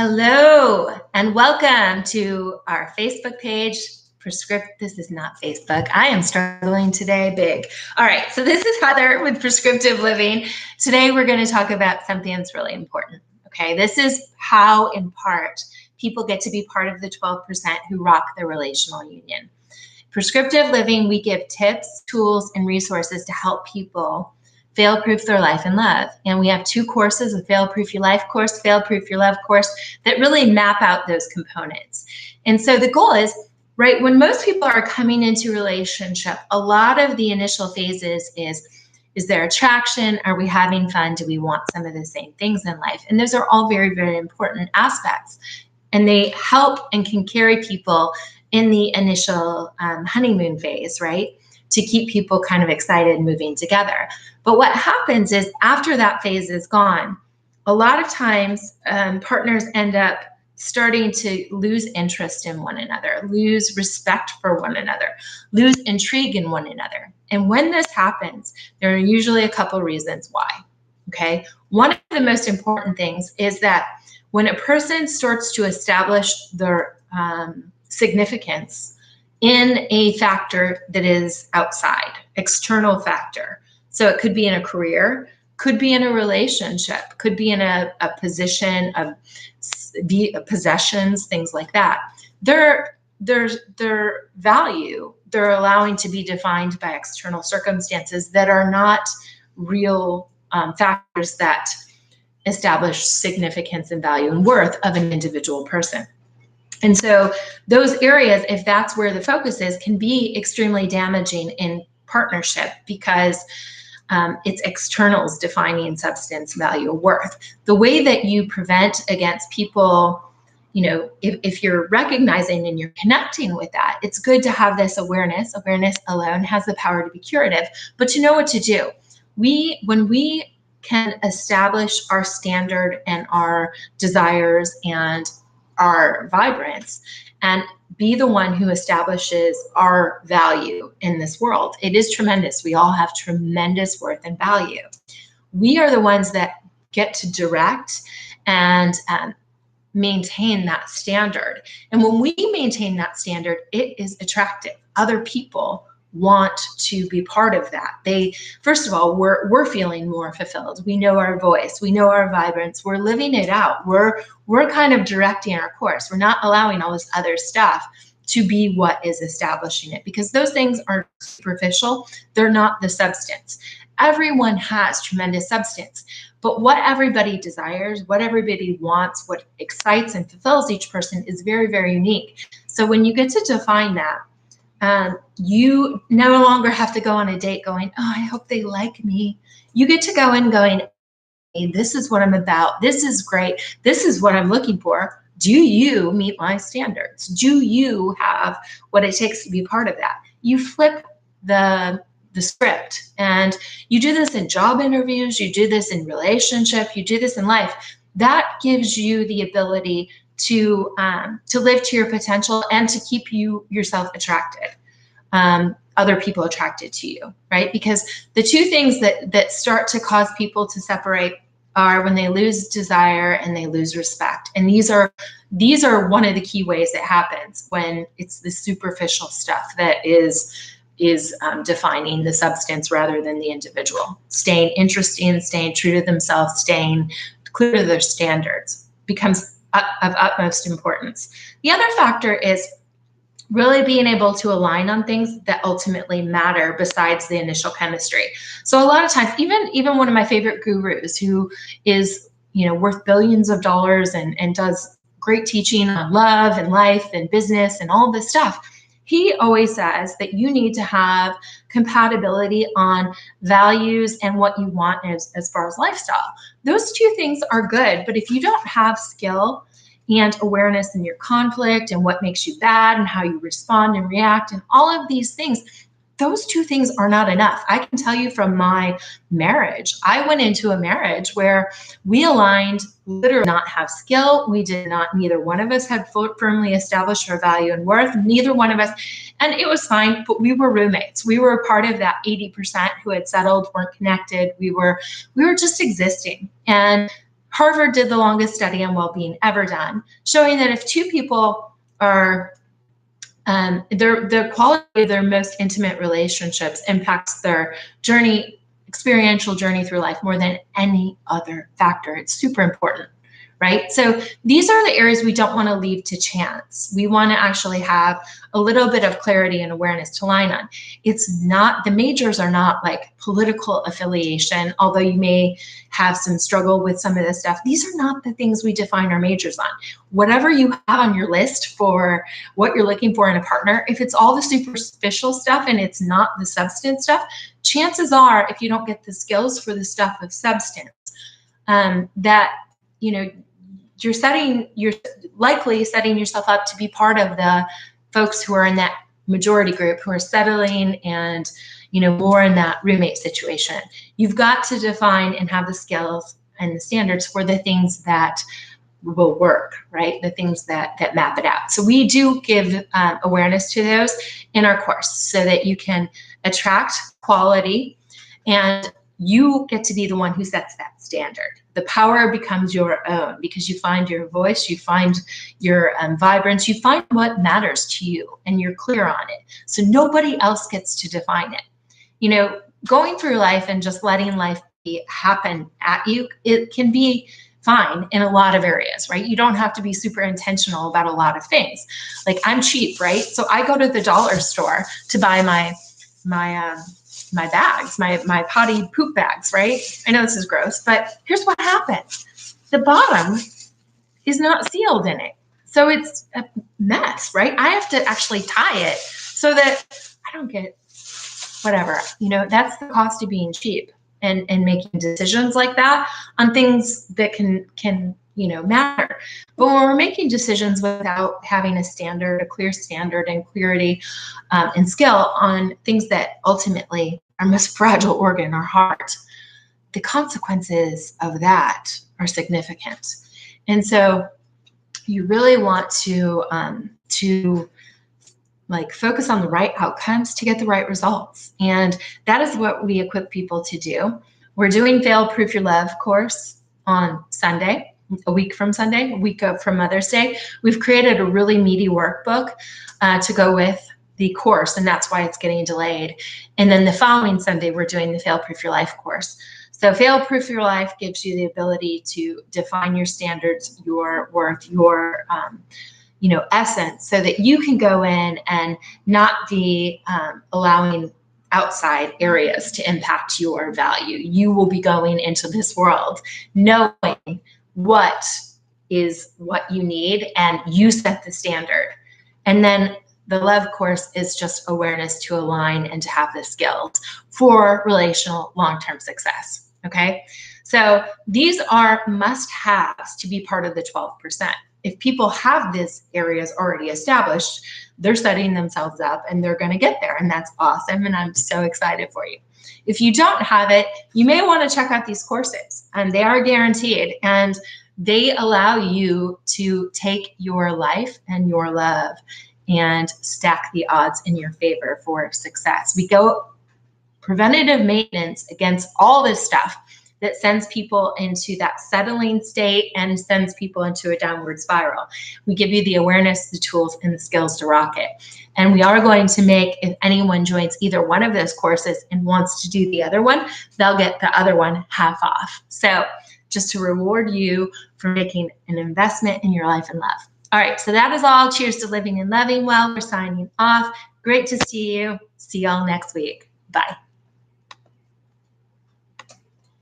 Hello and welcome to our Facebook page, Prescriptive. This is not Facebook. I am struggling today big. All right, so this is Heather with Prescriptive Living. Today we're going to talk about something that's really important. Okay, this is how, in part, people get to be part of the 12% who rock the relational union. Prescriptive Living, we give tips, tools, and resources to help people fail-proof their life and love. And we have two courses, a Fail-Proof Your Life course, Fail-Proof Your Love course, that really map out those components. And so the goal is, right, when most people are coming into a relationship, a lot of the initial phases is there attraction? Are we having fun? Do we want some of the same things in life? And those are all very, very important aspects. And they help and can carry people in the initial honeymoon phase, right? To keep people kind of excited moving together. But what happens is after that phase is gone, a lot of times partners end up starting to lose interest in one another, lose respect for one another, lose intrigue in one another. And when this happens, there are usually a couple reasons why, okay? One of the most important things is that when a person starts to establish their significance in a factor that is outside, external factor. So it could be in a career, could be in a relationship, could be in a position of possessions, things like that. Their value, they're allowing to be defined by external circumstances that are not real factors that establish significance and value and worth of an individual person. And so those areas, if that's where the focus is, can be extremely damaging in partnership because it's externals defining substance, value, worth. The way that you prevent against people, you know, if you're recognizing and you're connecting with that, it's good to have this awareness. Awareness alone has the power to be curative, but to know what to do. When we can establish our standard and our desires and our vibrance and be the one who establishes our value in this world. It is tremendous. We all have tremendous worth and value. We are the ones that get to direct and maintain that standard. And when we maintain that standard, it is attractive. Other people want to be part of that. They, first of all, we're feeling more fulfilled. We know our voice, we know our vibrance, we're living it out. We're kind of directing our course. We're not allowing all this other stuff to be what is establishing it, because those things are superficial. They're not the substance. Everyone has tremendous substance, but what everybody desires, what everybody wants, what excites and fulfills each person is very, very unique. So when you get to define that, you no longer have to go on a date going, oh, I hope they like me. You get to go in going, hey, this is what I'm about. This is great. This is what I'm looking for. Do you meet my standards? Do you have what it takes to be part of that? You flip the script, and you do this in job interviews. You do this in relationship. You do this in life. That gives you the ability to live to your potential and to keep yourself attracted, other people attracted to you, right? Because the two things that start to cause people to separate are when they lose desire and they lose respect. And these are one of the key ways it happens, when it's the superficial stuff that is defining the substance rather than the individual. Staying interesting, staying true to themselves, staying clear to their standards becomes of utmost importance. The other factor is really being able to align on things that ultimately matter besides the initial chemistry. So a lot of times, even one of my favorite gurus who is, worth billions of dollars and does great teaching on love and life and business and all this stuff, he always says that you need to have compatibility on values and what you want as far as lifestyle. Those two things are good, but if you don't have skill and awareness in your conflict and what makes you bad and how you respond and react and all of these things, those two things are not enough. I can tell you from my marriage, I went into a marriage where we aligned, literally not have skill. Neither one of us had firmly established our value and worth, neither one of us. And it was fine, but we were roommates. We were a part of that 80% who had settled, weren't connected. We were just existing. And Harvard did the longest study on well-being ever done, showing that if two people are the quality of their most intimate relationships impacts their experiential journey through life more than any other factor. It's super important, right? So these are the areas we don't want to leave to chance. We want to actually have a little bit of clarity and awareness to line on. It's not, the majors are not like political affiliation, although you may have some struggle with some of this stuff. These are not the things we define our majors on. Whatever you have on your list for what you're looking for in a partner, if it's all the superficial stuff and it's not the substance stuff, chances are, if you don't get the skills for the stuff of substance, that, you're likely setting yourself up to be part of the folks who are in that majority group who are settling and, more in that roommate situation. You've got to define and have the skills and the standards for the things that will work, right? The things that map it out. So we do give awareness to those in our course so that you can attract quality and you get to be the one who sets that standard. The power becomes your own because you find your voice, you find your vibrance, you find what matters to you and you're clear on it. So nobody else gets to define it. Going through life and just letting life happen at you, it can be fine in a lot of areas, right? You don't have to be super intentional about a lot of things. Like I'm cheap, right? So I go to the dollar store to buy my bags, my potty poop bags, right? I know this is gross, but here's what happens. The bottom is not sealed in it. So it's a mess, right? I have to actually tie it so that I don't get whatever, that's the cost of being cheap and making decisions like that on things that can matter. But when we're making decisions without having a standard, a clear standard and clarity and skill on things that ultimately our most fragile organ, our heart, the consequences of that are significant. And so you really want to focus on the right outcomes to get the right results. And that is what we equip people to do. We're doing Failproof Your Love course on Sunday, a week from Sunday, a week from Mother's Day. We've created a really meaty workbook to go with the course, and that's why it's getting delayed. And then the following Sunday, we're doing the Failproof Your Life course. So Failproof Your Life gives you the ability to define your standards, your worth, your essence, so that you can go in and not be allowing outside areas to impact your value. You will be going into this world knowing what is what you need and you set the standard. And then the love course is just awareness to align and to have the skills for relational long-term success. Okay. So these are must-haves to be part of the 12%. If people have these areas already established, they're setting themselves up and they're going to get there. And that's awesome. And I'm so excited for you. If you don't have it, you may want to check out these courses, and they are guaranteed. And they allow you to take your life and your love and stack the odds in your favor for success. We go preventative maintenance against all this stuff that sends people into that settling state and sends people into a downward spiral. We give you the awareness, the tools, and the skills to rock it. And we are going to make, if anyone joins either one of those courses and wants to do the other one, they'll get the other one half off. So just to reward you for making an investment in your life and love. All right, so that is all. Cheers to living and loving well. We're signing off. Great to see you. See y'all next week. Bye.